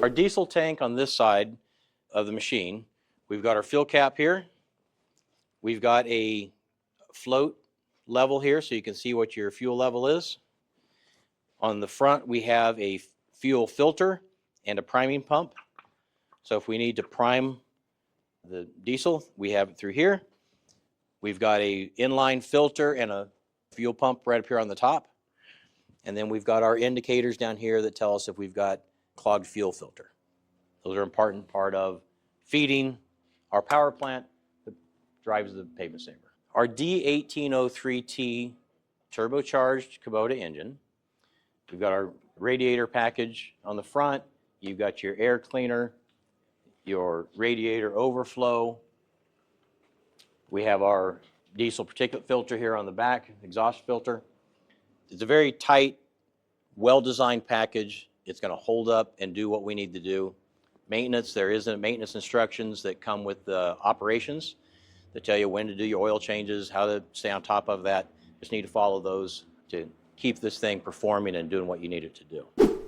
Our diesel tank on this side of the machine, we've got our fuel cap here. We've got a float level here so you can see what your fuel level is. On the front, we have a fuel filter and a priming pump. So if we need to prime the diesel, we have it through here. We've got a inline filter and a fuel pump right up here on the top. And then we've got our indicators down here that tell us if we've got clogged fuel filter. Those are an important part of feeding our power plant that drives the pavement saver. Our D1803T turbocharged Kubota engine. We've got our radiator package on the front. You've got your air cleaner, your radiator overflow. We have our diesel particulate filter here on the back, exhaust filter. It's a very tight, well-designed package. It's going to hold up and do what we need to do. Maintenance, there isn't maintenance instructions that come with the operations that tell you when to do your oil changes, how to stay on top of that. Just need to follow those to keep this thing performing and doing what you need it to do.